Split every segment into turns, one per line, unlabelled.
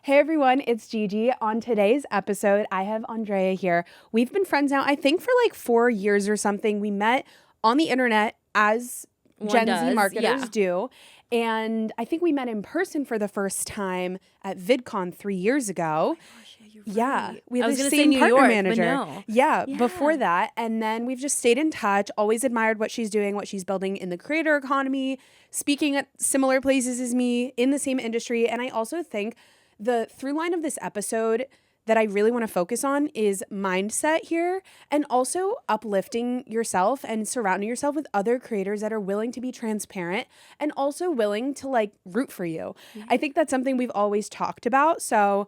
Hey everyone, it's Gigi. On today's episode, I have Andrea here. We've been friends now, I think for like 4 years or something. We met on the internet as Gen Z marketers do. And I think we met in person for the first time at VidCon 3 years ago. Yeah, we have the same partner manager.
No.
Yeah, before that. And then we've just stayed in touch, always admired what she's doing, what she's building in the creator economy, speaking at similar places as me in the same industry. And I also think the through line of this episode that I really want to focus on is mindset here, and also uplifting yourself and surrounding yourself with other creators that are willing to be transparent and also willing to like root for you. I think that's something we've always talked about. So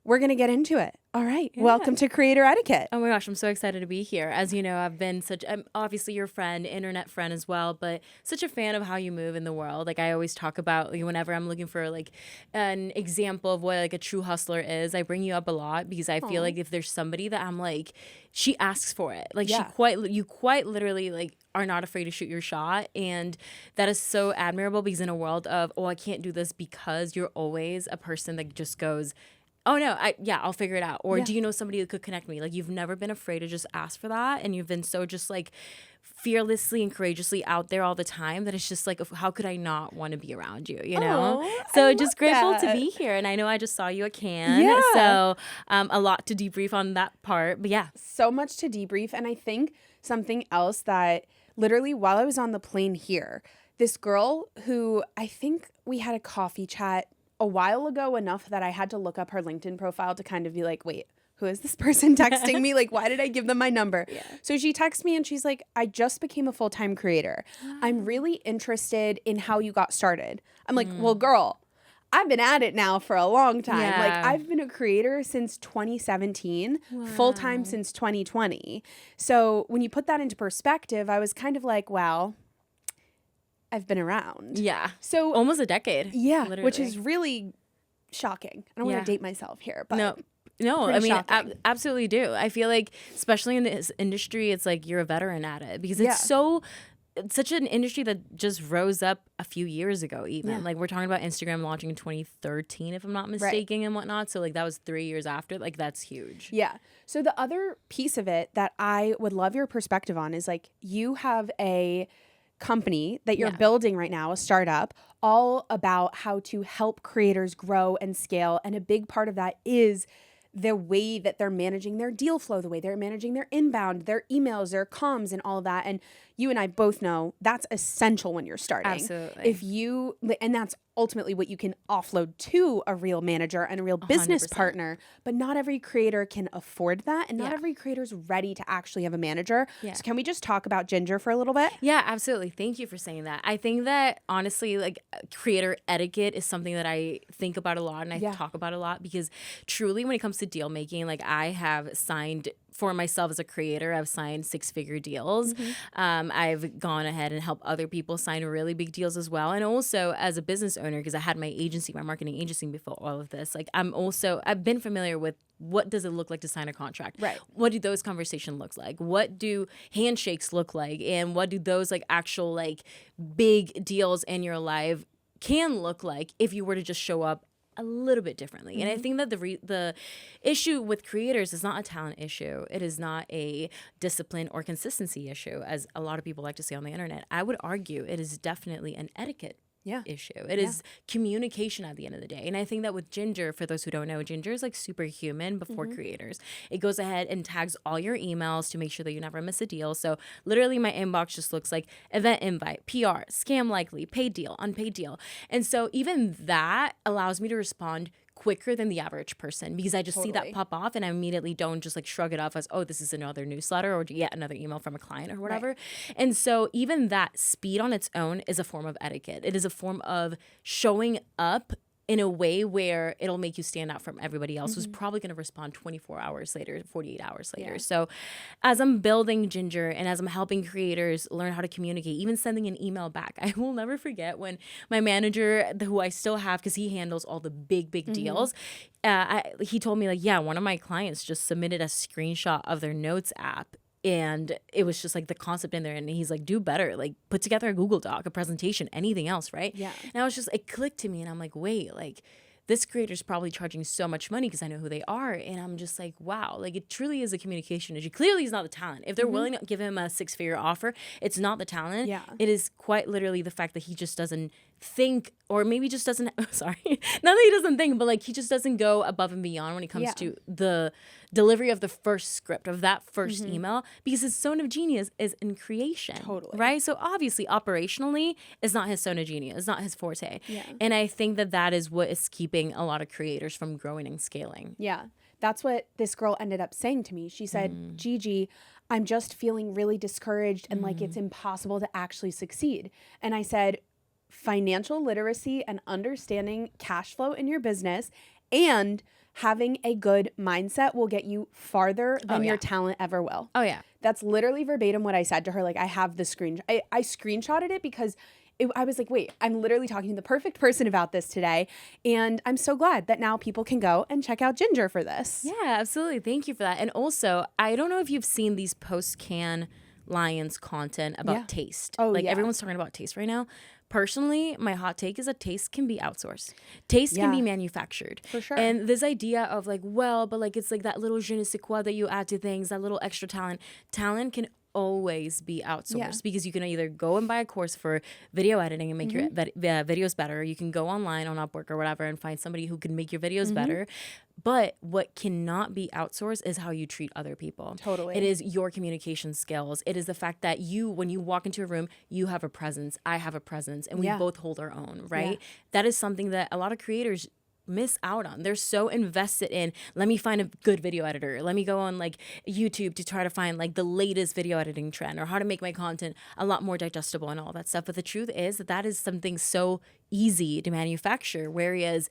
we're going to get into it. All right. Yeah. Welcome to Creator Etiquette.
Oh my gosh, I'm so excited to be here. As you know, I'm obviously your friend, internet friend as well, but such a fan of how you move in the world. Like I always talk about, like, whenever I'm looking for like an example of what like a true hustler is, I bring you up a lot because I feel like if there's somebody that I'm like, she asks for it. Like you quite literally like are not afraid to shoot your shot. And that is so admirable because in a world of, oh, I can't do this, because you're always a person that just goes, oh no, I'll figure it out. Or do you know somebody that could connect me? Like you've never been afraid to just ask for that. And you've been so just like fearlessly and courageously out there all the time that it's just like, how could I not want to be around you, you know? So just grateful to be here. And I know I just saw you at Cannes.
Yeah.
So a lot to debrief on that part. But yeah.
So much to debrief. And I think something else that literally while I was on the plane here, this girl who I think we had a coffee chat a while ago enough that I had to look up her LinkedIn profile to kind of be like, wait, who is this person texting me? Like, why did I give them my number? Yeah. So she texts me and she's like, I just became a full-time creator. I'm really interested in how you got started. I'm like, well, girl, I've been at it now for a long time.
Yeah.
Like I've been a creator since 2017, full-time since 2020. So when you put that into perspective, I was kind of like, wow, I've been around.
Yeah.
So
almost a decade.
Yeah.
Literally.
Which is really shocking. I don't want to date myself here, but
no, I mean, absolutely do. I feel like, especially in this industry, it's like you're a veteran at it because it's such an industry that just rose up a few years ago even. Yeah. Like we're talking about Instagram launching in 2013, if I'm not mistaken, and whatnot. So like that was 3 years after. Like that's huge.
Yeah. So the other piece of it that I would love your perspective on is like you have a company that you're building right now, a startup, all about how to help creators grow and scale. And a big part of that is the way that they're managing their deal flow, the way they're managing their inbound, their emails, their comms, and all of that. And you and I both know that's essential when you're starting.
Absolutely.
And that's ultimately what you can offload to a real manager and a real business
100%.
partner. But not every creator can afford that. And not every creator is ready to actually have a manager. Yeah. So can we just talk about Ginger for a little bit?
Yeah, absolutely. Thank you for saying that. I think that honestly, like creator etiquette is something that I think about a lot and I talk about a lot because truly when it comes to deal making, like I have signed for myself as a creator, I've signed 6-figure deals. I've gone ahead and helped other people sign really big deals as well. And also as a business owner, because I had my agency, my marketing agency before all of this, like I've been familiar with what does it look like to sign a contract?
Right.
What do those conversations look like? What do handshakes look like? And what do those like actual like big deals in your life can look like if you were to just show up a little bit differently. And I think that the issue with creators is not a talent issue. It is not a discipline or consistency issue, as a lot of people like to say on the internet. I would argue it is definitely an etiquette issue. It is communication at the end of the day. And I think that with Ginger, for those who don't know, Ginger is like superhuman before creators. It goes ahead and tags all your emails to make sure that you never miss a deal. So literally my inbox just looks like event invite, PR, scam likely, paid deal, unpaid deal. And so even that allows me to respond quicker than the average person because I just see that pop off and I immediately don't just like shrug it off as, oh, this is another newsletter or yet another email from a client or whatever. Right. And so even that speed on its own is a form of etiquette. It is a form of showing up in a way where it'll make you stand out from everybody else who's probably going to respond 24 hours later, 48 hours later. Yeah. So as I'm building Ginger and as I'm helping creators learn how to communicate, even sending an email back, I will never forget when my manager, who I still have because he handles all the big deals, he told me like, yeah, one of my clients just submitted a screenshot of their notes app. And it was just like the concept in there. And he's like, do better. Like put together a Google Doc, a presentation, anything else, right?
Yeah.
And I was just, it clicked to me. And I'm like, wait, like this creator's probably charging so much money because I know who they are. And I'm just like, wow, like it truly is a communication issue. Clearly, he's not the talent. If they're willing to give him a 6-figure offer, it's not the talent.
Yeah.
It is quite literally the fact that he just doesn't think, or maybe just doesn't, sorry, not that he doesn't think, but like he just doesn't go above and beyond when it comes to the delivery of the first script, of that first email, because his zone of genius is in creation.
Totally.
Right? So obviously, operationally, it's not his zone of genius. It's not his forte.
Yeah.
And I think that that is what is keeping a lot of creators from growing and scaling.
Yeah. That's what this girl ended up saying to me. She said, Gigi, I'm just feeling really discouraged and like it's impossible to actually succeed. And I said, financial literacy and understanding cash flow in your business and having a good mindset will get you farther than your talent ever will.
Oh, yeah.
That's literally verbatim what I said to her. Like I have the screen. I screenshotted it because I was like, wait, I'm literally talking to the perfect person about this today. And I'm so glad that now people can go and check out Ginger for this.
Yeah, absolutely. Thank you for that. And also, I don't know if you've seen these post-Cannes Lions content about taste.
Oh,
like
yeah.
everyone's talking about taste right now. Personally, my hot take is that taste can be outsourced. Taste can be manufactured.
For sure.
And this idea of like, well, but like it's like that little je ne sais quoi that you add to things, that little extra talent. Talent can always be outsourced because you can either go and buy a course for video editing and make your videos better. You can go online on Upwork or whatever and find somebody who can make your videos better. But what cannot be outsourced is how you treat other people.
Totally.
It is your communication skills. It is the fact that you, when you walk into a room, you have a presence, I have a presence, and we both hold our own, right?
Yeah.
That is something that a lot of creators miss out on. They're so invested in, let me find a good video editor. Let me go on like YouTube to try to find like the latest video editing trend or how to make my content a lot more digestible and all that stuff. But the truth is that that is something so easy to manufacture, whereas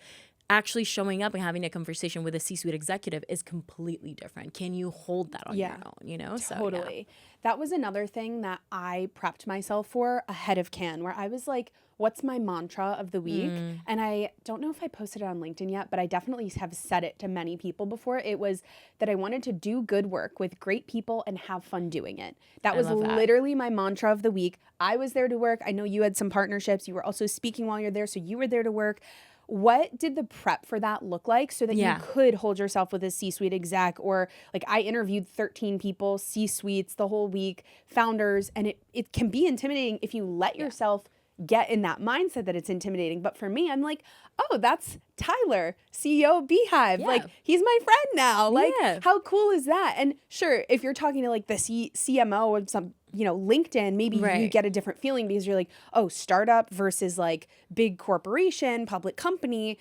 actually showing up and having a conversation with a C-suite executive is completely different. Can you hold that on your own, you know?
Totally. That was another thing that I prepped myself for ahead of Cannes, where I was like, what's my mantra of the week? And I don't know if I posted it on LinkedIn yet, but I definitely have said it to many people before. It was that I wanted to do good work with great people and have fun doing it. That was literally my mantra of the week. I was there to work. I know you had some partnerships. You were also speaking while you're there, so you were there to work. What did the prep for that look like so that you could hold yourself with a C-suite exec? Or like I interviewed 13 people, C-suites the whole week, founders, and it can be intimidating if you let yourself get in that mindset that it's intimidating. But for me, I'm like, oh, that's Tyler, CEO of Beehive.
Yeah.
Like he's my friend now. Like how cool is that? And sure, if you're talking to like the CMO of some, LinkedIn, maybe you get a different feeling because you're like, oh, startup versus like big corporation, public company.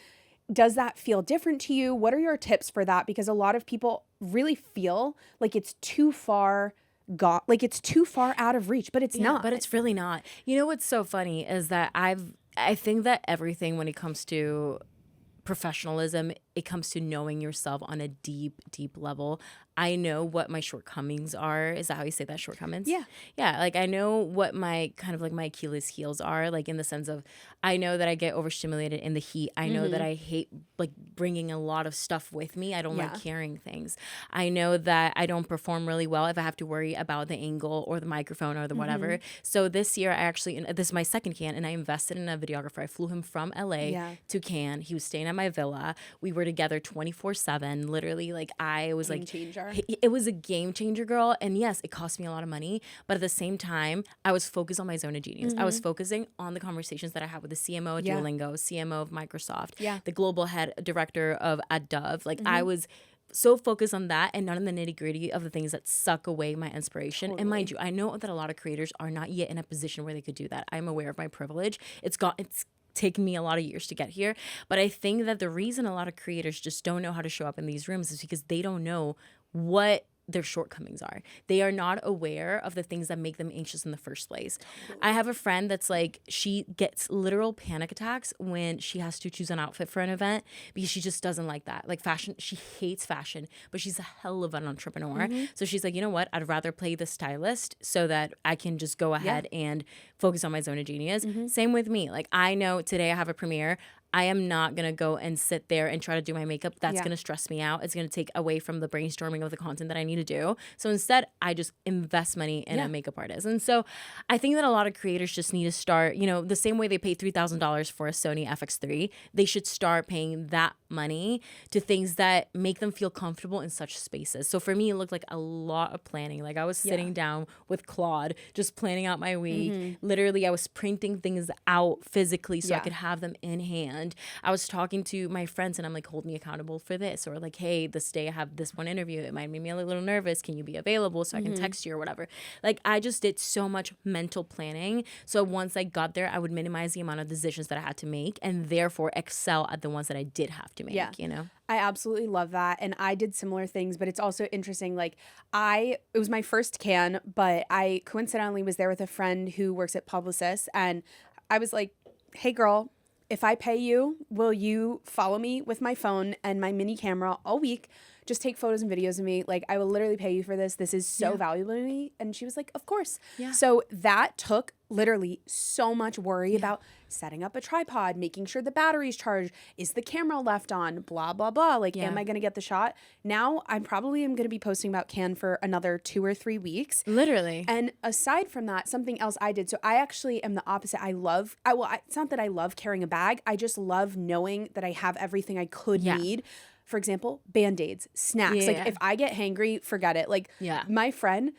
Does that feel different to you? What are your tips for that? Because a lot of people really feel like it's too far like it's too far out of reach, but it's not.
But it's really not. You know what's so funny is that I think that everything when it comes to professionalism, it comes to knowing yourself on a deep, deep level. I know what my shortcomings are. Is that how you say that? Shortcomings?
Yeah.
Yeah. Like I know what my kind of like my Achilles heels are, like in the sense of I know that I get overstimulated in the heat. I know that I hate like bringing a lot of stuff with me. I don't like carrying things. I know that I don't perform really well if I have to worry about the angle or the microphone or the whatever. So this year this is my second Cannes and I invested in a videographer. I flew him from LA to Cannes. He was staying at my villa. We were together 24/7. Literally, like I was
Game changer.
It was a game changer, girl. And yes, it cost me a lot of money, but at the same time, I was focused on my zone of genius. I was focusing on the conversations that I had with the CMO at Duolingo, CMO of Microsoft, the global head director of at Dove. Like I was so focused on that and not on the nitty gritty of the things that suck away my inspiration. And mind you, I know that a lot of creators are not yet in a position where they could do that. I'm aware of my privilege. It's taken me a lot of years to get here. But I think that the reason a lot of creators just don't know how to show up in these rooms is because they don't know what their shortcomings are. They are not aware of the things that make them anxious in the first place. I have a friend that's like, she gets literal panic attacks when she has to choose an outfit for an event because she just doesn't like that. Like fashion, she hates fashion, but she's a hell of an entrepreneur. So she's like, you know what? I'd rather play the stylist so that I can just go ahead and focus on my zone of genius. Same with me. Like I know today I have a premiere. I am not going to go and sit there and try to do my makeup. That's
Yeah.
going to stress me out. It's going to take away from the brainstorming of the content that I need to do. So instead, I just invest money in
Yeah.
a makeup artist. And so I think that a lot of creators just need to start, the same way they pay $3,000 for a Sony FX3, they should start paying that money to things that make them feel comfortable in such spaces. So for me, it looked like a lot of planning. Like I was sitting down with Claude, just planning out my week. Literally, I was printing things out physically so I could have them in hand. I was talking to my friends and I'm like, hold me accountable for this. Or like, hey, this day I have this one interview. It might make me a little nervous. Can you be available so I can text you or whatever? Like I just did so much mental planning. So once I got there, I would minimize the amount of decisions that I had to make and therefore excel at the ones that I did have to make,
I absolutely love that. And I did similar things, but it's also interesting. Like it was my first can, but I coincidentally was there with a friend who works at Publicis. And I was like, hey girl, if I pay you, will you follow me with my phone and my mini camera all week? Just take photos and videos of me. Like I will literally pay you for this. This is so valuable to me. And she was like, of course.
Yeah.
So that took literally so much worry about setting up a tripod, making sure the battery's charged. Is the camera left on? Blah, blah, blah. Like, am I going to get the shot? Now I probably am going to be posting about Can for another 2 or 3 weeks.
Literally.
And aside from that, something else I did. So I actually am the opposite. It's not that I love carrying a bag. I just love knowing that I have everything I could need. For example, Band-Aids, snacks. Like if I get hangry, forget it. Like my friend,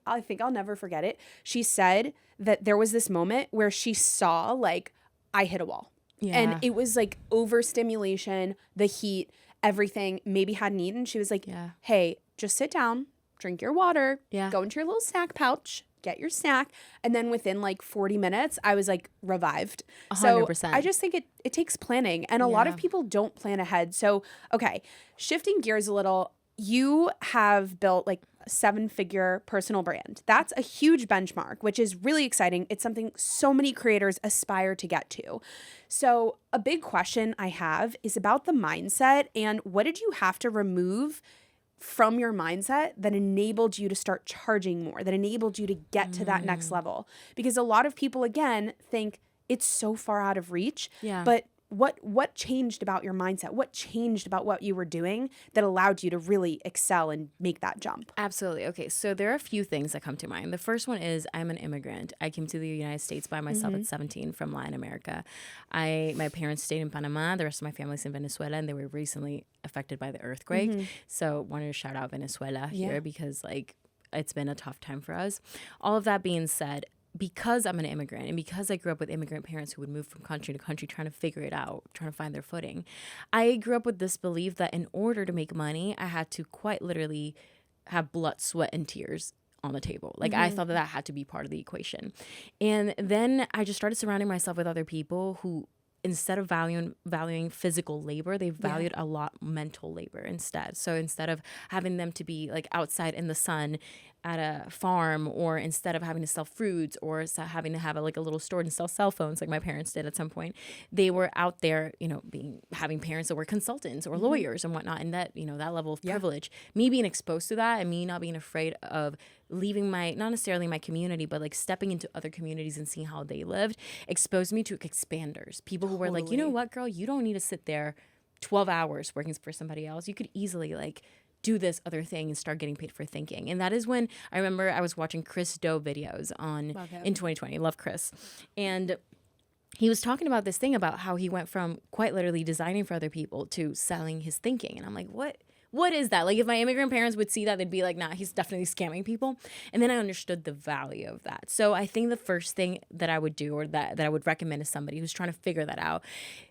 I think I'll never forget it. She said that there was this moment where she saw like I hit a wall.
Yeah.
And it was like overstimulation, the heat, everything, maybe hadn't eaten. She was like, hey, just sit down, drink your water, go into your little snack pouch, get your snack. And then within like 40 minutes, I was like revived.
100%.
So I just think it takes planning. And a lot of people don't plan ahead. So, okay, shifting gears a little, you have built like a 7-figure personal brand. That's a huge benchmark, which is really exciting. It's something so many creators aspire to get to. So a big question I have is about the mindset and what did you have to remove from your mindset that enabled you to start charging more, that enabled you to get to that next level? Because a lot of people, again, think it's so far out of reach.
Yeah.
But what changed about your mindset? What changed about what you were doing that allowed you to really excel and make that jump?
Absolutely. Okay, so there are a few things that come to mind. The first one is I'm an immigrant. I came to the United States by myself at 17 from Latin America. My parents stayed in Panama. The rest of my family's in Venezuela, and they were recently affected by the earthquake. So wanted to shout out Venezuela here because like it's been a tough time for us. All of that being said, because I'm an immigrant and because I grew up with immigrant parents who would move from country to country trying to figure it out, trying to find their footing, I grew up with this belief that in order to make money, I had to quite literally have blood, sweat, and tears on the table. Like I thought that had to be part of the equation. And then I just started surrounding myself with other people who, instead of valuing physical labor, they valued a lot mental labor instead. So instead of having them to be like outside in the sun at a farm, or instead of having to sell fruits or having to have a little store and sell cell phones like my parents did at some point, they were out there, having parents that were consultants or lawyers and whatnot. And that, that level of privilege, me being exposed to that and me not being afraid of leaving not necessarily my community, but like stepping into other communities and seeing how they lived, exposed me to expanders, people who were like, you know what, girl, you don't need to sit there 12 hours working for somebody else. You could easily do this other thing and start getting paid for thinking. And that is when I remember I was watching Chris Do videos in 2020. Love Chris. And he was talking about this thing about how he went from quite literally designing for other people to selling his thinking. And I'm like, what is that? Like if my immigrant parents would see that, they'd be like, nah, he's definitely scamming people. And then I understood the value of that. So I think the first thing that I would do, or that I would recommend to somebody who's trying to figure that out,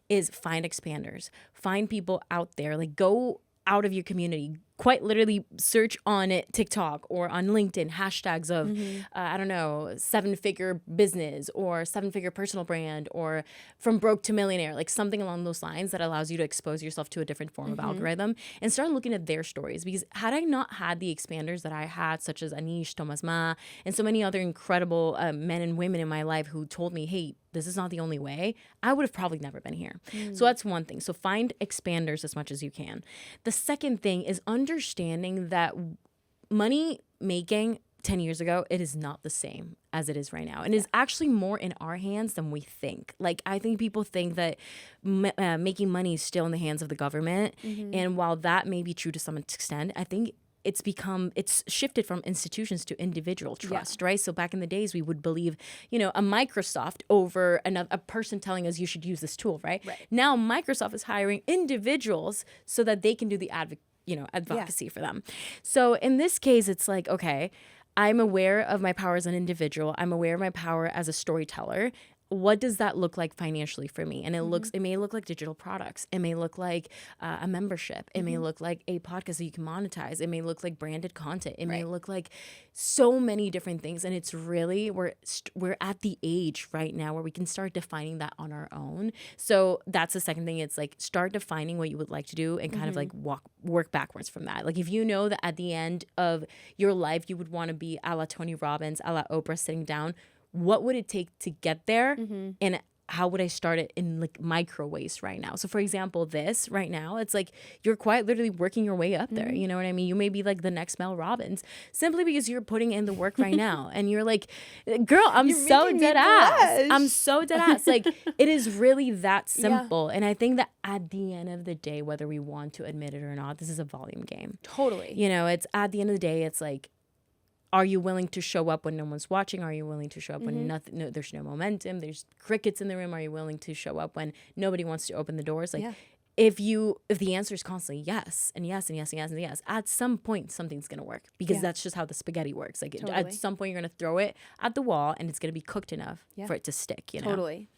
is find expanders. Find people out there. Like go out of your community. Quite literally search on TikTok or on LinkedIn hashtags of, 7-figure business or 7-figure personal brand or from broke to millionaire, like something along those lines that allows you to expose yourself to a different form of algorithm and start looking at their stories. Because had I not had the expanders that I had, such as Anish, Thomas Ma, and so many other incredible men and women in my life who told me, hey, this is not the only way, I would have probably never been here. So that's one thing. So find expanders as much as you can. The second thing is understanding that money making 10 years ago, it is not the same as it is right now. And it's actually more in our hands than we think. Like, I think people think that making money is still in the hands of the government. And while that may be true to some extent, I think it's shifted from institutions to individual trust, right? So back in the days, we would believe, a Microsoft over a person telling us you should use this tool, right? Now Microsoft is hiring individuals so that they can do the advocacy for them. So in this case, it's like, okay, I'm aware of my power as an individual. I'm aware of my power as a storyteller. What does that look like financially for me? And it may look like digital products. It may look like a membership. It may look like a podcast that you can monetize. It may look like branded content. It may look like so many different things. And it's really, we're at the age right now where we can start defining that on our own. So that's the second thing. It's like, start defining what you would like to do and kind of like work backwards from that. Like, if you know that at the end of your life, you would want to be a la Tony Robbins, a la Oprah, sitting down, what would it take to get there? And how would I start it in like micro ways right now? So for example, this right now, it's like you're quite literally working your way up there. You know what I mean? You may be like the next Mel Robbins simply because you're putting in the work right now. And you're like, girl, I'm so dead ass. I'm so dead ass. Like, it is really that simple. And I think that at the end of the day, whether we want to admit it or not, this is a volume game.
Totally.
It's at the end of the day, it's like, are you willing to show up when no one's watching? Are you willing to show up when there's no momentum? There's crickets in the room. Are you willing to show up when nobody wants to open the doors? Like, if the answer is constantly yes and yes and yes and yes and yes, at some point something's gonna work, because that's just how the spaghetti works. Like, at some point you're gonna throw it at the wall and it's gonna be cooked enough for it to stick.
Totally.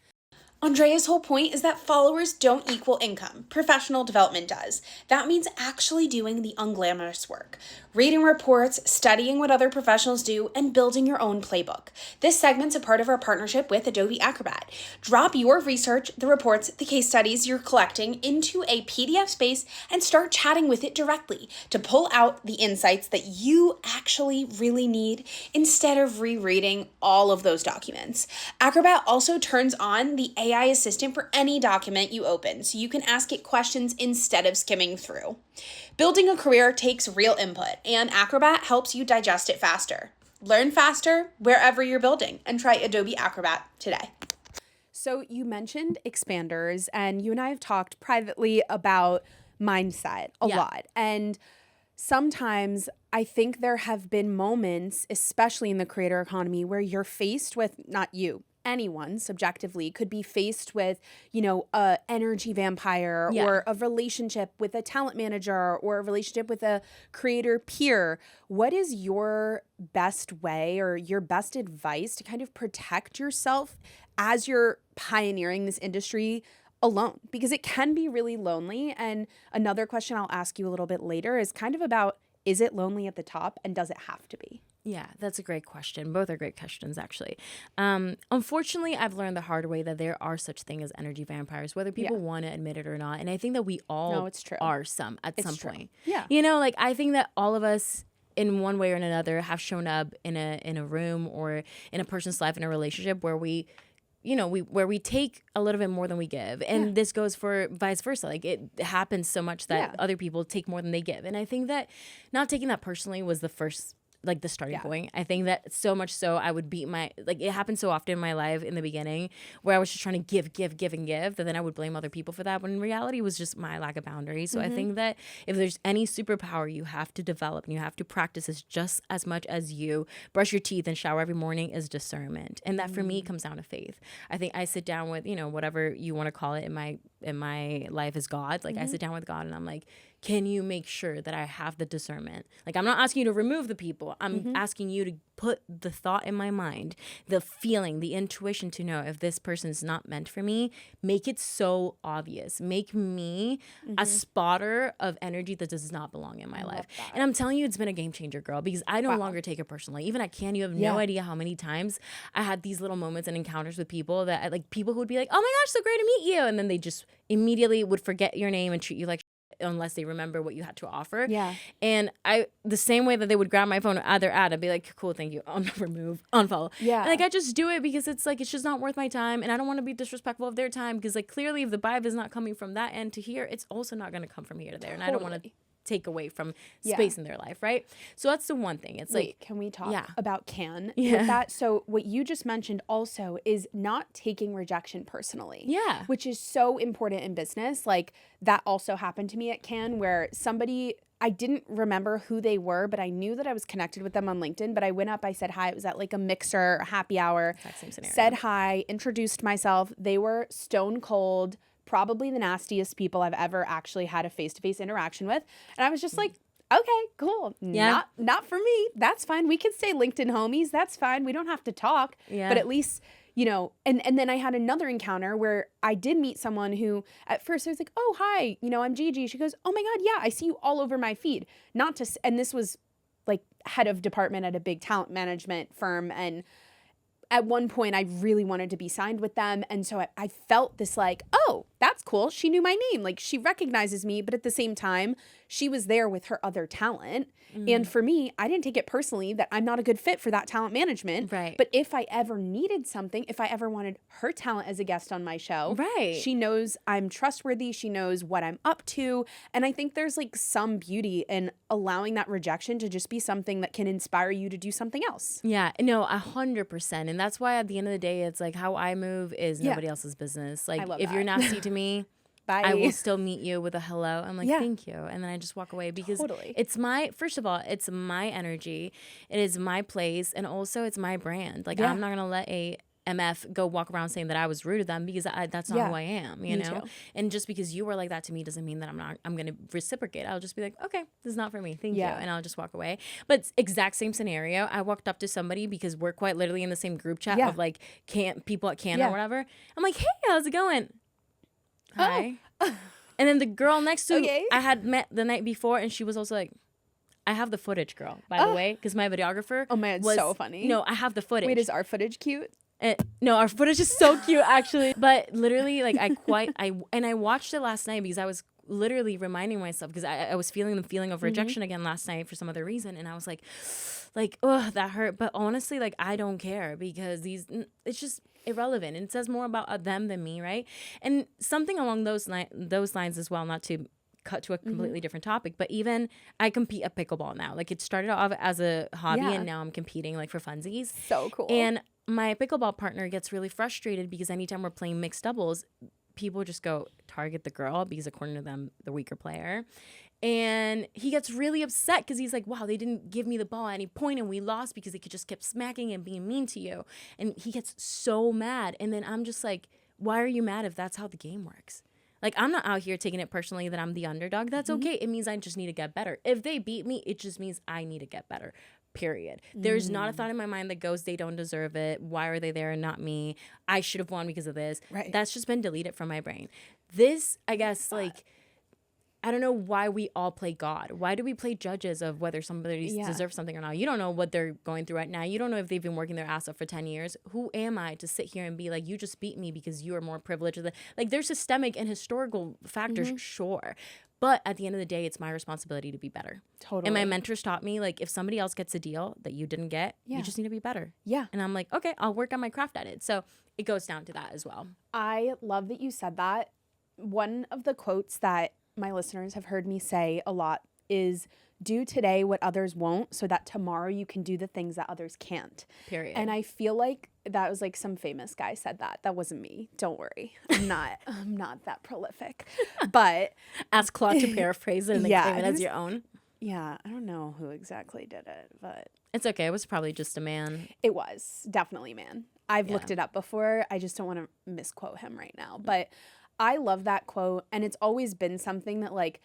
Andrea's whole point is that followers don't equal income. Professional development does. That means actually doing the unglamorous work. Reading reports, studying what other professionals do, and building your own playbook. This segment's a part of our partnership with Adobe Acrobat. Drop your research, the reports, the case studies you're collecting into a PDF space and start chatting with it directly to pull out the insights that you actually really need instead of rereading all of those documents. Acrobat also turns on the AI assistant for any document you open, so you can ask it questions instead of skimming through. Building a career takes real input, and Acrobat helps you digest it faster. Learn faster wherever you're building, and try Adobe Acrobat today.
So you mentioned expanders, and you and I have talked privately about mindset a lot. And sometimes I think there have been moments, especially in the creator economy, where you're faced with, not you, anyone subjectively could be faced with, a energy vampire or a relationship with a talent manager or a relationship with a creator peer. What is your best way or your best advice to kind of protect yourself as you're pioneering this industry alone? Because it can be really lonely. And another question I'll ask you a little bit later is kind of about, is it lonely at the top and does it have to be?
Yeah, that's a great question. Both are great questions, actually. Unfortunately, I've learned the hard way that there are such things as energy vampires, whether people want to admit it or not. And I think that we all are some at some point.
Yeah.
I think that all of us in one way or another have shown up in a room or in a person's life in a relationship where we take a little bit more than we give. And this goes for vice versa. Like, it happens so much that other people take more than they give. And I think that not taking that personally was the starting point. I think that so much so I would beat it happened so often in my life in the beginning where I was just trying to give, that then I would blame other people for that, when in reality it was just my lack of boundaries. So I think that if there's any superpower you have to develop and you have to practice is just as much as you brush your teeth and shower every morning, is discernment. And that for me comes down to faith. I think I sit down with, whatever you want to call it in my life is God. Like, I sit down with God and I'm like, can you make sure that I have the discernment? Like, I'm not asking you to remove the people. I'm asking you to put the thought in my mind, the feeling, the intuition to know if this person's not meant for me. Make it so obvious. Make me a spotter of energy that does not belong in my life. And I'm telling you, it's been a game changer, girl, because I no longer take it personally. Even at Cannes, you have no idea how many times I had these little moments and encounters with people that, like, people who would be like, oh my gosh, so great to meet you. And then they just immediately would forget your name and treat you like unless they remember what you had to offer.
Yeah.
And the same way that they would grab my phone at their ad, I'd be like, cool, thank you. I'll remove, unfollow.
Yeah.
And I just do it because it's just not worth my time. And I don't want to be disrespectful of their time because clearly if the vibe is not coming from that end to here, it's also not going to come from here to there. And I don't want to take away from space in their life, right? So that's the one thing. It's like,
can we talk
yeah.
about can
Yeah.
with that? So what you just mentioned also is not taking rejection personally.
Yeah.
Which is so important in business. Like that also happened to me at Can, where somebody, I didn't remember who they were, but I knew that I was connected with them on LinkedIn. But I went up, I said hi. It was at like a mixer, a happy hour.
Exact same scenario.
Said hi, introduced myself. They were stone cold, probably the nastiest people I've ever actually had a face-to-face interaction with. And I was just like, okay, cool.
Yeah.
Not for me. That's fine. We can stay LinkedIn homies. That's fine. We don't have to talk.
Yeah.
But at least, you know, and then I had another encounter where I did meet someone who at first I was like, oh, hi, you know, I'm Gigi. She goes, oh my God, yeah, I see you all over my feed. And this was like head of department at a big talent management firm. And at one point I really wanted to be signed with them. And so I felt this like, oh, that's cool. She knew my name. Like she recognizes me, but at the same time, she was there with her other talent. And for me, I didn't take it personally that I'm not a good fit for that talent management.
Right.
But if I ever needed something, if I ever wanted her talent as a guest on my show,
Right.
she knows I'm trustworthy. She knows what I'm up to. And I think there's like some beauty in allowing that rejection to just be something that can inspire you to do something else.
Yeah, no, 100%. And that's why at the end of the day, it's like how I move is
Yeah.
nobody else's business. Like
love
if you're
that.
nasty to me,
Bye.
I will still meet you with a hello. I'm like,
Yeah.
thank you. And then I just walk away because
Totally.
it's first of all, it's my energy. It is my place. And also it's my brand. Like
Yeah.
I'm not going to let a MF go walk around saying that I was rude to them because that's not
Yeah.
who I am, you
Me
know?
too.
And just because you were like that to me doesn't mean that I'm going to reciprocate. I'll just be like, okay, this is not for me. Thank
Yeah.
you. And I'll just walk away. But it's exact same scenario. I walked up to somebody because we're quite literally in the same group chat
Yeah.
of like people at Canada
Yeah.
or whatever. I'm like, hey, how's it going? Hi. And then the girl next to
Okay.
I had met the night before, and she was also like, I have the footage, girl, by the way, because my videographer
Oh man, it's
was
so funny.
No, I have the footage.
Wait, is our footage cute?
No, our footage is so cute, actually. But literally, like, I watched it last night because I was literally reminding myself because I was feeling the feeling of rejection again last night for some other reason, and I was like, oh, that hurt. But honestly, like, I don't care because it's just irrelevant. And it says more about them than me, right? And something along those lines as well, not to cut to a completely different topic, but even I compete at pickleball now. Like it started off as a hobby
Yeah.
and now I'm competing like for funsies.
So cool.
And my pickleball partner gets really frustrated because anytime we're playing mixed doubles, people just go target the girl because according to them, the weaker player. And he gets really upset because he's like, wow, they didn't give me the ball at any point and we lost because they could just kept smacking and being mean to you. And he gets so mad. And then I'm just like, why are you mad if that's how the game works? Like, I'm not out here taking it personally that I'm the underdog. That's okay. It means I just need to get better. If they beat me, it just means I need to get better, period. There's not a thought in my mind that goes, they don't deserve it. Why are they there and not me? I should have won because of this.
Right.
That's just been deleted from my brain. This, I guess, like, I don't know why we all play God. Why do we play judges of whether somebody deserves something or not? You don't know what they're going through right now. You don't know if they've been working their ass off for 10 years. Who am I to sit here and be like, you just beat me because you are more privileged? Like, there's systemic and historical factors, sure. But at the end of the day, it's my responsibility to be better.
Totally.
And my mentors taught me, like, if somebody else gets a deal that you didn't get, you just need to be better.
Yeah.
And I'm like, okay, I'll work on my craft at it. So it goes down to that as well.
I love that you said that. One of the quotes that my listeners have heard me say a lot is do today what others won't so that tomorrow you can do the things that others can't.
Period.
And I feel like that was like some famous guy said that. That wasn't me. Don't worry. I'm not that prolific. But
Ask Claude to paraphrase it and then claim it as your own.
yeah, I don't know who exactly did it, but
It's okay. It was probably just a man.
it was definitely man. I've looked it up before. I just don't want to misquote him right now. But I love that quote. And it's always been something that, like,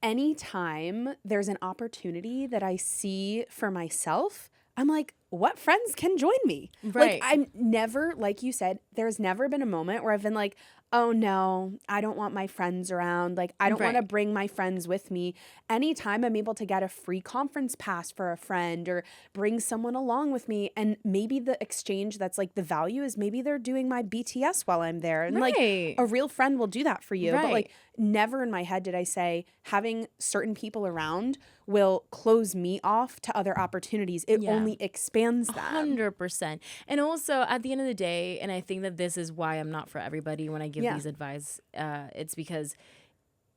anytime there's an opportunity that I see for myself, I'm like, what friends can join me?
Right.
Like, I'm never, like you said, there's never been a moment where I've been like, oh no, I don't want my friends around. Like, I don't want to
Right.
bring my friends with me. Anytime I'm able to get a free conference pass for a friend or bring someone along with me, and maybe the exchange that's like the value is maybe they're doing my BTS while I'm there. And like
Right.
a real friend will do that for you. But
Right.
like never in my head did I say having certain people around will close me off to other opportunities. It
Yeah.
only expands them.
100%. And also, at the end of the day, and I think that this is why I'm not for everybody when I give
Yeah.
these advice, it's because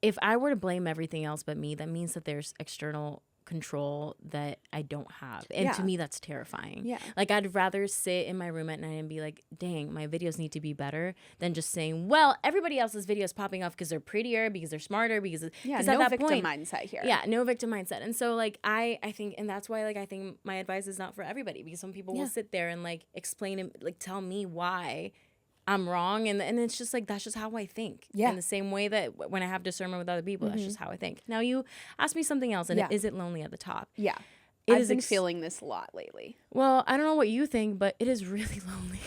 if I were to blame everything else but me, that means that there's external control that I don't have. And to
Yeah.
me, that's terrifying.
Yeah.
Like, I'd rather sit in my room at night and be like, dang, my videos need to be better than just saying, well, everybody else's videos popping off because they're prettier, because they're smarter, because
Yeah,
at
no
that
victim
point,
mindset here.
yeah, no victim mindset. And so, like, I think, and that's why, like, I think my advice is not for everybody, because some people will sit there and, like, explain and, like, tell me why I'm wrong. And it's just, like, that's just how I think.
Yeah.
In the same way that when I have discernment with other people, that's just how I think. Now, you asked me something else, and
Yeah.
is it lonely at the top?
Yeah.
It
I've
is
been feeling this a lot lately.
Well, I don't know what you think, but it is really lonely.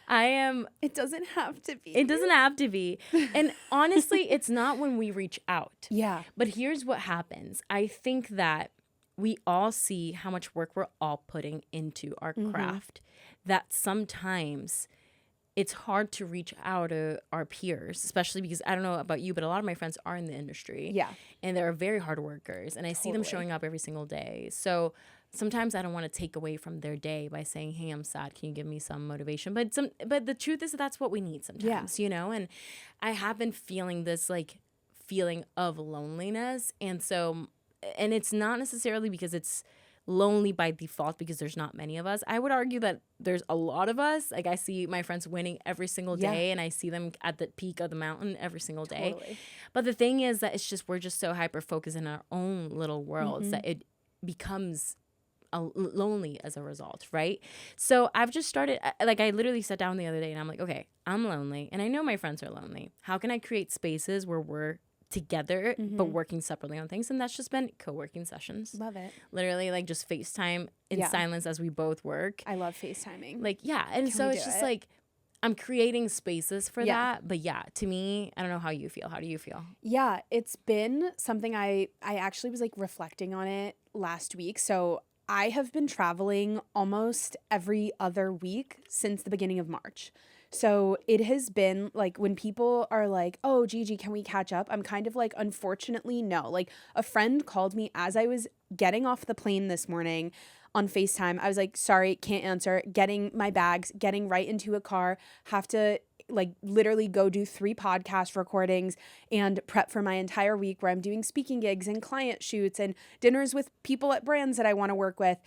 I am.
It doesn't have to be.
It doesn't have to be. And honestly, it's not when we reach out.
Yeah.
But here's what happens. I think that we all see how much work we're all putting into our craft, that sometimes it's hard to reach out to our peers, especially because I don't know about you, but a lot of my friends are in the industry.
Yeah.
And they're very hard workers, and I see them showing up every single day. So sometimes I don't want to take away from their day by saying, hey, I'm sad. Can you give me some motivation? But the truth is that that's what we need sometimes, you know? And I have been feeling this, like, feeling of loneliness. And so, and it's not necessarily because it's lonely by default because there's not many of us. I would argue that there's a lot of us. Like, I see my friends winning every single day, and I see them at the peak of the mountain every single day.
Totally.
But the thing is that it's just, we're just so hyper focused in our own little worlds that it becomes lonely as a result, right? So I've just started, like, I literally sat down the other day and I'm like, okay, I'm lonely and I know my friends are lonely. How can I create spaces where we're together but working separately on things? And that's just been co-working sessions.
Love it.
Literally, like, just FaceTime in silence as we both work.
I love FaceTiming.
Like, yeah. And so
we
it's
do
just
it?
like, I'm creating spaces for that. But yeah, to me, I don't know how you feel. How do you feel?
Yeah, it's been something I actually was, like, reflecting on it last week. So I have been traveling almost every other week since the beginning of March. So it has been, like, when people are like, oh, Gigi, can we catch up? I'm kind of like, unfortunately, no. Like, a friend called me as I was getting off the plane this morning on FaceTime. I was like, sorry, can't answer. Getting my bags, getting right into a car, have to, like, literally go do 3 podcast recordings and prep for my entire week where I'm doing speaking gigs and client shoots and dinners with people at brands that I want to work with.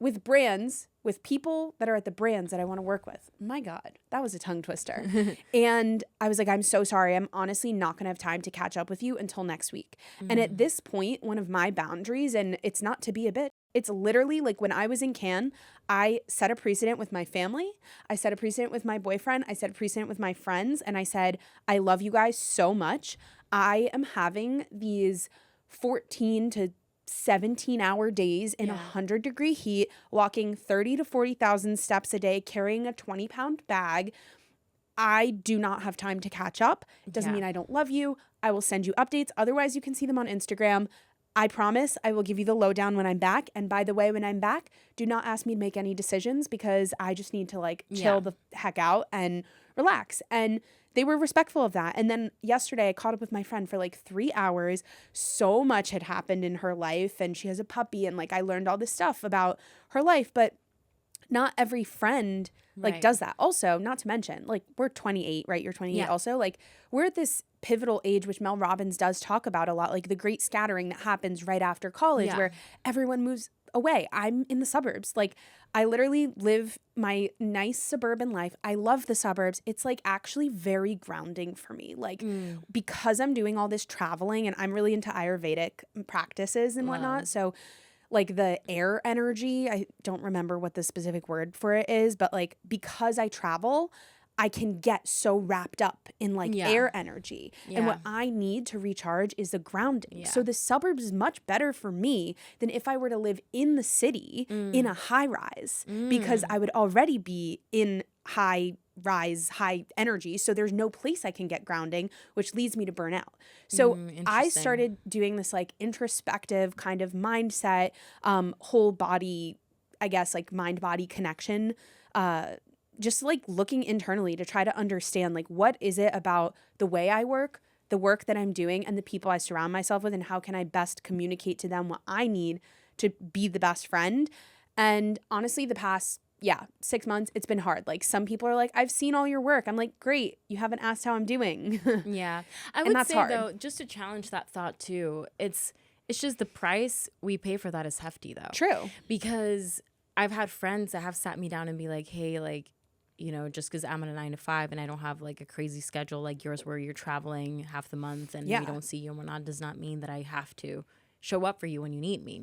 With brands, with people that are at the brands that I want to work with. My God, that was a tongue twister. And I was like, I'm so sorry. I'm honestly not going to have time to catch up with you until next week. And at this point, one of my boundaries, and it's not to be a bitch, it's literally like when I was in Cannes, I set a precedent with my family. I set a precedent with my boyfriend. I set a precedent with my friends. And I said, I love you guys so much. I am having these 14 to 17-hour days in 100-degree heat, walking 30 to 40,000 steps a day, carrying a 20-pound bag. I do not have time to catch up. It doesn't mean I don't love you. I will send you updates. Otherwise, you can see them on Instagram. I promise I will give you the lowdown when I'm back. And by the way, when I'm back, do not ask me to make any decisions because I just need to, like, chill the heck out and relax. And they were respectful of that. And then yesterday I caught up with my friend for like 3 hours. So much had happened in her life, and she has a puppy, and, like, I learned all this stuff about her life, but not every friend does that. Also, not to mention, like, we're 28, right? You're 28 also. Like, we're at this pivotal age, which Mel Robbins does talk about a lot, like the great scattering that happens right after college where everyone moves away. I'm in the suburbs. Like, I literally live my nice suburban life. I love the suburbs. It's, like, actually very grounding for me. Like, because I'm doing all this traveling and I'm really into Ayurvedic practices and whatnot. So, like, the air energy, I don't remember what the specific word for it is, but, like, because I travel, I can get so wrapped up in, like, air energy. And what I need to recharge is the grounding. So the suburbs is much better for me than if I were to live in the city in a high rise, because I would already be in high energy. So there's no place I can get grounding, which leads me to burn out. So I started doing this, like, introspective kind of mindset, whole body, I guess, like, mind body connection, just, like, looking internally to try to understand, like, what is it about the way I work, the work that I'm doing, and the people I surround myself with, and how can I best communicate to them what I need to be the best friend. And honestly, the past yeah, 6 months, it's been hard. Like some people are like, I've seen all your work. I'm like, great. You haven't asked how I'm doing.
Yeah. I
And
would
that's
say
hard.
though, just to challenge that thought too, it's just the price we pay for that is hefty though.
True.
Because I've had friends that have sat me down and be like, hey, like, just because I'm on a 9 to 5 and I don't have like a crazy schedule like yours where you're traveling half the month and we don't see you and whatnot, does not mean that I have to show up for you when you need me,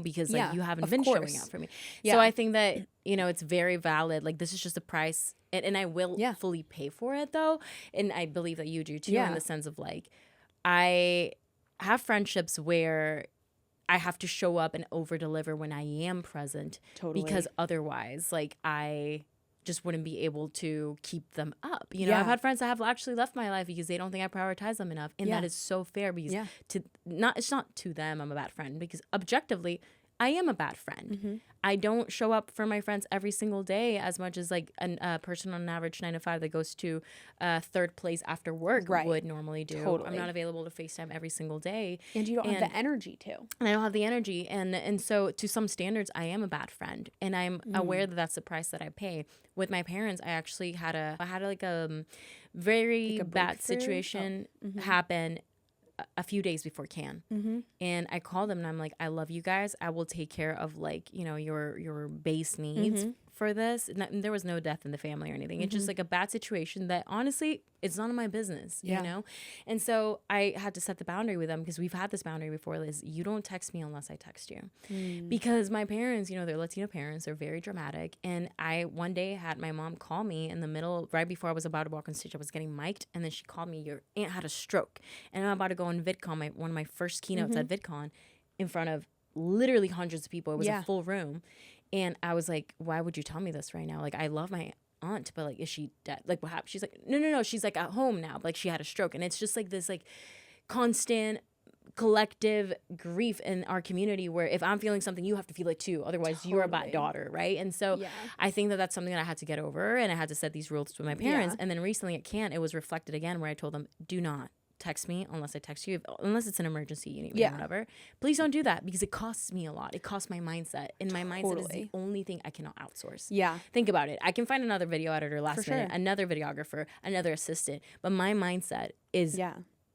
because like you haven't been showing up for me. So I think that, it's very valid. Like this is just a price and I will fully pay for it though. And I believe that you do too, in the sense of like, I have friendships where I have to show up and over deliver when I am present.
Totally.
Because otherwise, like I just wouldn't be able to keep them up. I've had friends that have actually left my life because they don't think I prioritize them enough. And that is so fair because it's not to them I'm a bad friend, because objectively I am a bad friend. I don't show up for my friends every single day as much as like a person on an average 9 to 5 that goes to third place after work would normally do.
Totally.
I'm not available to FaceTime every single day.
And you don't have the energy to.
And I don't have the energy. And so to some standards, I am a bad friend. And I'm aware that that's the price that I pay. With my parents, I actually had a very bad situation happen a few days before Cannes. And I called them and I'm like, I love you guys. I will take care of like, your base needs for this. And there was no death in the family or anything. It's just like a bad situation that honestly, it's none of my business, you know? And so I had to set the boundary with them because we've had this boundary before, Liz. You don't text me unless I text you. Because my parents, they're Latino parents. They're very dramatic. And I one day had my mom call me in the middle, right before I was about to walk on stage. I was getting mic'd. And then she called me, your aunt had a stroke. And I'm about to go on VidCon, one of my first keynotes at VidCon, in front of literally hundreds of people. It was a full room. And I was like, why would you tell me this right now? Like, I love my aunt, but like, is she dead? Like, what happened? She's like, no. She's like at home now. But, like, she had a stroke. And it's just like this like constant collective grief in our community where if I'm feeling something, you have to feel it too. Otherwise, you're a bad daughter, right? And so I think that that's something that I had to get over. And I had to set these rules with my parents. And then recently at Cannes, it was reflected again where I told them, do not text me unless I text you, unless it's an emergency, you need me, whatever. Please don't do that because it costs me a lot. It costs my mindset. And my mindset is the only thing I cannot outsource.
Yeah.
Think about it. I can find another video editor last minute, another videographer, another assistant. But my mindset is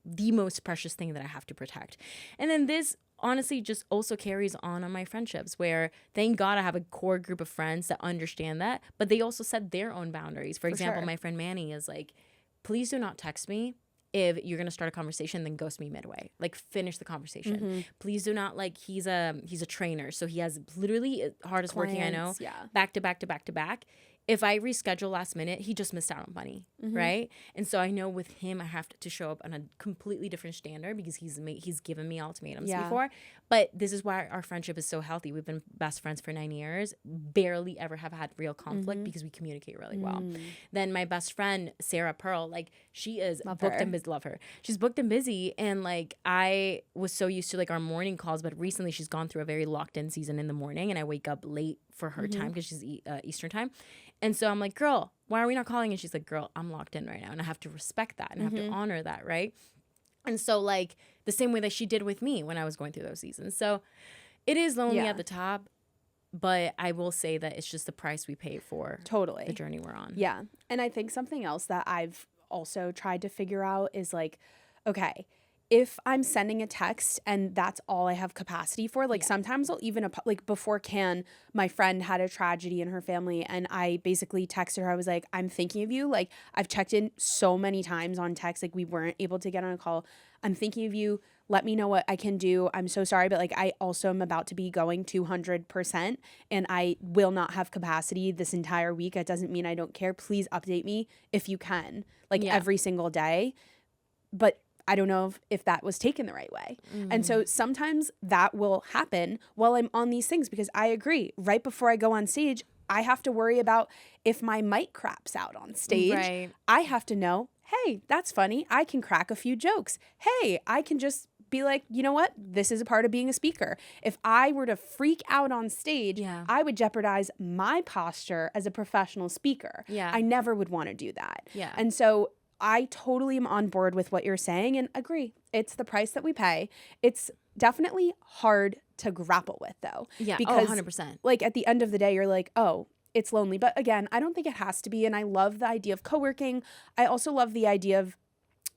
the most precious thing that I have to protect. And then this honestly just also carries on my friendships where thank God I have a core group of friends that understand that, but they also set their own boundaries. For example, my friend Manny is like, please do not text me if you're going to start a conversation, then ghost me midway. Like, finish the conversation. Please do not, like, he's a trainer. So he has literally hardest working I know. Back to back to back to back. If I reschedule last minute, he just missed out on money, right? And so I know with him, I have to show up on a completely different standard because he's given me ultimatums before. But this is why our friendship is so healthy. We've been best friends for 9 years, barely ever have had real conflict because we communicate really well. Then my best friend, Sarah Pearl, like she is booked and busy. Love her. She's booked and busy. And like I was so used to like our morning calls, but recently she's gone through a very locked in season in the morning and I wake up late for her time because she's Eastern time. And so I'm like, girl, why are we not calling? And she's like, girl, I'm locked in right now. And I have to respect that and have to honor that, right? And so like the same way that she did with me when I was going through those seasons. So it is lonely at the top, but I will say that it's just the price we pay for the journey we're on.
Yeah. And I think something else that I've also tried to figure out is like, okay, if I'm sending a text and that's all I have capacity for, like sometimes I'll even, like before Cannes, my friend had a tragedy in her family and I basically texted her. I was like, I'm thinking of you. Like I've checked in so many times on text, like we weren't able to get on a call. I'm thinking of you. Let me know what I can do. I'm so sorry, but like I also am about to be going 200% and I will not have capacity this entire week. It doesn't mean I don't care. Please update me if you can, like every single day. But I don't know if that was taken the right way. And so sometimes that will happen while I'm on these things because I agree. Right before I go on stage, I have to worry about if my mic craps out on stage.
Right.
I have to know, hey, that's funny. I can crack a few jokes. Hey, I can just be like, you know what? This is a part of being a speaker. If I were to freak out on stage, I would jeopardize my posture as a professional speaker. I never would want to do that. And so I totally am on board with what you're saying and agree. It's the price that we pay. It's definitely hard to grapple with though.
Yeah,
because
100%.
Like at the end of the day, you're like, oh, it's lonely. But again, I don't think it has to be. And I love the idea of co-working. I also love the idea of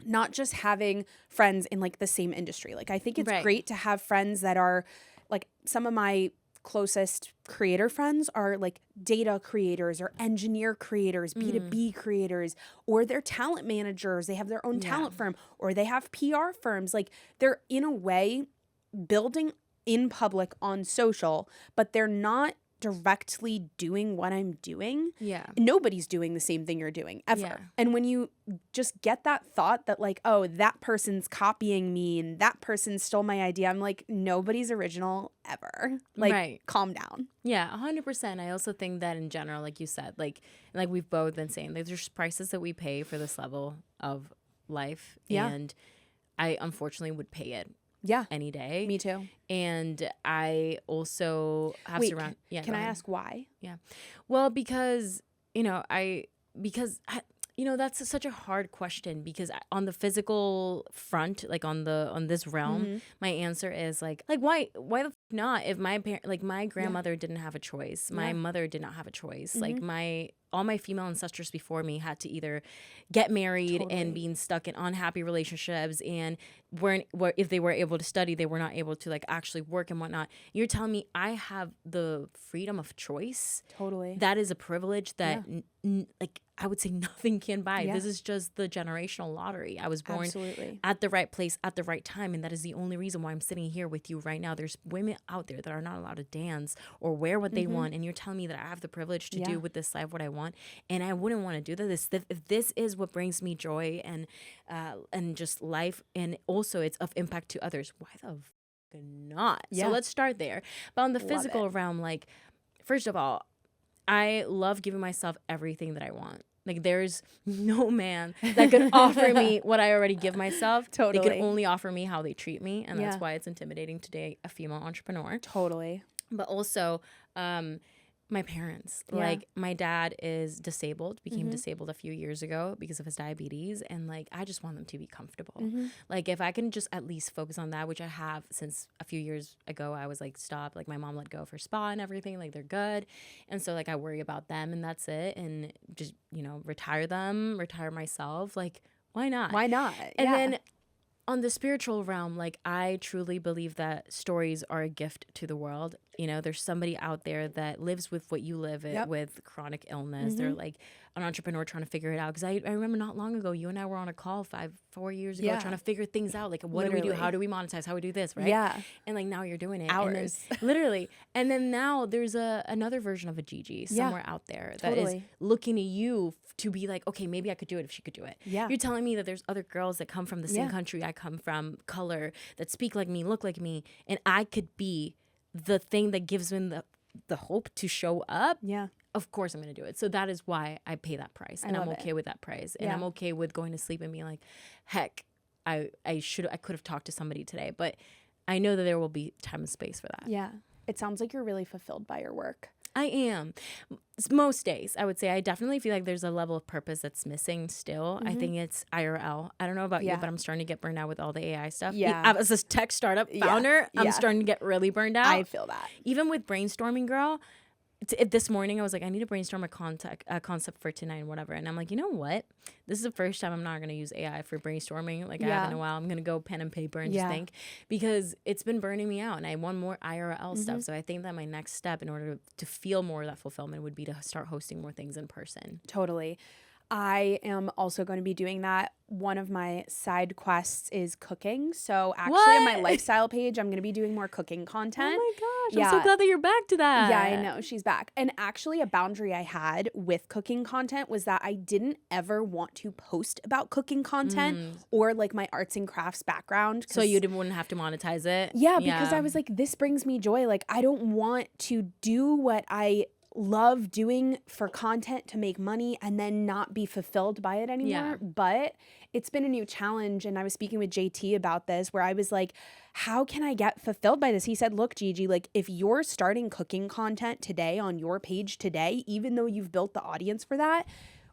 not just having friends in like the same industry. Like I think it's
Right.
great to have friends that are like some of my closest creator friends are like data creators or engineer creators, B2B creators, or they're talent managers. They have their own talent firm or they have PR firms. Like they're in a way building in public on social, but they're not directly doing what I'm doing.
Yeah.
Nobody's doing the same thing you're doing ever.
Yeah.
And when you just get that thought that like, oh, that person's copying me and that person stole my idea, I'm like, nobody's original ever. Like,
Right.
calm down.
Yeah, 100%. I also think that in general, like you said, like we've both been saying, like there's prices that we pay for this level of life.
Yeah.
And I unfortunately would pay it
Yeah.
any day.
Me too.
And I also have
Wait,
surround. Yeah,
can
go
I
ahead.
ask why?
Yeah. Well, because, that's such a hard question because on the physical front, like on this realm, my answer is like why the not? If my my grandmother didn't have a choice, my mother did not have a choice. Like all my female ancestors before me had to either get married and being stuck in unhappy relationships and if they were able to study, they were not able to like actually work and whatnot. You're telling me I have the freedom of choice?
Totally.
That is a privilege that like I would say nothing can buy.
Yeah.
This is just the generational lottery. I was born
Absolutely.
at the right place at the right time, and that is the only reason why I'm sitting here with you right now. There's women out there that are not allowed to dance or wear what they want, and you're telling me that I have the privilege to do with this life what I want, and I wouldn't want to do that. If this is what brings me joy and just life, and also it's of impact to others, why the not?
Yeah.
So let's start there. But on the
Love
physical
it.
realm, like first of all, I love giving myself everything that I want. Like there's no man that could offer me what I already give myself. They
Totally.
could only offer me how they treat me. And that's
Yeah.
why it's intimidating to date a female entrepreneur.
Totally.
But also, my parents.
Yeah.
Like my dad is became disabled a few years ago because of his diabetes, and like I just want them to be comfortable. Like if I can just at least focus on that, which I have since a few years ago. I was like, stop. Like my mom let go of her spa and everything. Like they're good, and so like I worry about them, and that's it. And just retire myself. Like why not?
Why not?
And then on the spiritual realm, like I truly believe that stories are a gift to the world. You know, there's somebody out there that lives with what you live with chronic illness. They're like an entrepreneur trying to figure it out. Because I remember not long ago, you and I were on a call 4 years ago trying to figure things out. Like, what do we do?
Literally.
How do we monetize? How do we do this? Right?
Yeah.
And like now you're doing it.
Hours.
And then, literally. And then now there's another version of a Gigi somewhere out there that is
Totally.
looking at you to be like, okay, maybe I could do it if she could do it.
Yeah.
You're telling me that there's other girls that come from the same country I come from, color, that speak like me, look like me, and I could be the thing that gives them the hope to show up.
Yeah.
Of course I'm going to do it. So that is why I pay that price, and I'm
love
okay with that price, and
Yeah.
I'm okay with going to sleep and being like, heck, I could have talked to somebody today, but I know that there will be time and space for that.
Yeah. It sounds like you're really fulfilled by your work.
I am. Most days, I would say. I definitely feel like there's a level of purpose that's missing still. I think it's IRL. I don't know about you,
Yeah.
but I'm starting to get burned out with all the AI stuff.
Yeah.
As a tech startup founder, I'm
Yeah.
starting to get really burned out.
I feel that.
Even with brainstorming, girl. This morning, I was like, I need to brainstorm a concept for tonight and whatever. And I'm like, you know what? This is the first time I'm not going to use AI for brainstorming. Like I have in a while. I'm going to go pen and paper and just think, because it's been burning me out and I want more IRL stuff. So I think that my next step in order to feel more of that fulfillment would be to start hosting more things in person.
Totally. I am also going to be doing that. One of my side quests is cooking. So actually on my
What?
lifestyle page, I'm going to be doing more cooking content.
Oh my gosh.
Yeah.
I'm so glad that you're back to that.
Yeah, I know. She's back. And actually, a boundary I had with cooking content was that I didn't ever want to post about cooking content or like my arts and crafts background.
So you wouldn't have to monetize it?
Yeah, because I was like, this brings me joy. Like, I don't want to do what I love doing for content to make money and then not be fulfilled by it anymore.
Yeah.
But it's been a new challenge. And I was speaking with JT about this, where I was like, how can I get fulfilled by this? He said, look, Gigi, like if you're starting cooking content today on your page today, even though you've built the audience for that,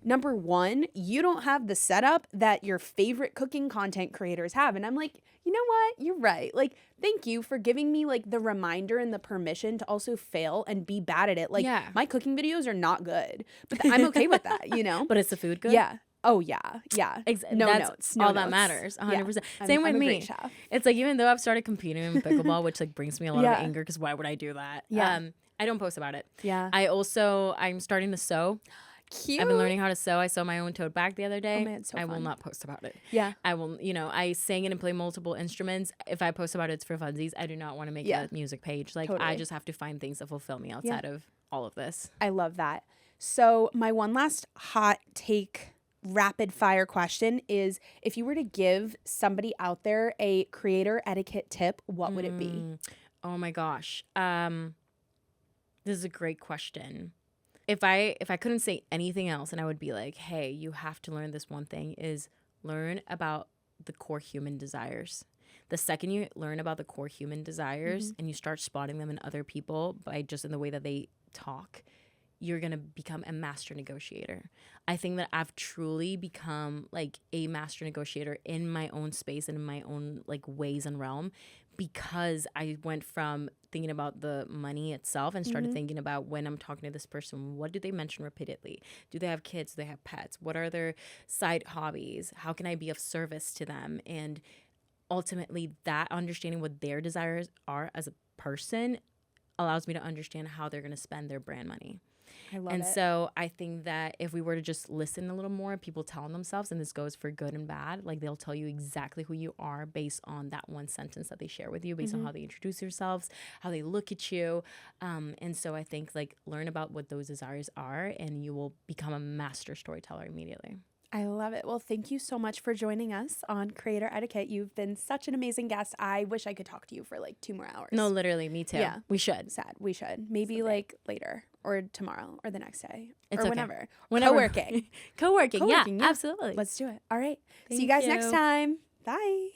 number one, you don't have the setup that your favorite cooking content creators have. And I'm like, you know what? You're right. Like, thank you for giving me like the reminder and the permission to also fail and be bad at it. Like,
Yeah.
my cooking videos are not good, but I'm okay with that, you know?
But is the food good?
Yeah. Oh, yeah. Yeah. No
That's
notes. No
all that
notes.
matters. 100%.
Yeah.
Same
I'm
with
a
me.
great chef.
It's like, even though I've started competing in pickleball, which like brings me a lot
Yeah.
of anger, because why would I do that?
Yeah.
I don't post about it.
Yeah.
I'm starting to sew.
Cute.
I've been learning how to sew. I sewed my own tote bag the other day.
Oh, man, it's so
I will
fun.
not post about it.
Yeah.
I will, I sing it and play multiple instruments. If I post about it, it's for funsies. I do not want to make
Yeah.
a music page. Like,
Totally.
I just have to find things that fulfill me outside of all of this.
I love that. So, my one last hot take rapid fire question is, if you were to give somebody out there a creator etiquette tip, what would it be?
Oh my gosh. This is a great question. If I couldn't say anything else, and I would be like, hey, you have to learn this one thing, is learn about the core human desires. The second you learn about the core human desires and you start spotting them in other people by just in the way that they talk, you're going to become a master negotiator. I think that I've truly become like a master negotiator in my own space and in my own like ways and realm, because I went from thinking about the money itself and started thinking about, when I'm talking to this person, what do they mention repeatedly? Do they have kids? Do they have pets? What are their side hobbies? How can I be of service to them? And ultimately, that understanding what their desires are as a person allows me to understand how they're going to spend their brand money.
I love
And
it.
so I think that if we were to just listen a little more, people telling themselves, and this goes for good and bad, like they'll tell you exactly who you are based on that one sentence that they share with you, based on how they introduce themselves, how they look at you. And so I think like learn about what those desires are, and you will become a master storyteller immediately.
I love it. Well, thank you so much for joining us on Creator Etiquette. You've been such an amazing guest. I wish I could talk to you for like 2 more hours.
No, literally, me too.
Yeah.
We should.
Sad. We should. Maybe like later or tomorrow or the next day
It's
or
okay.
whenever.
Whenever.
Co-working.
Co-working, yeah,
Co-working, yeah.
absolutely.
Let's do it. All right. See you
Thank
guys next
you.
time. Bye.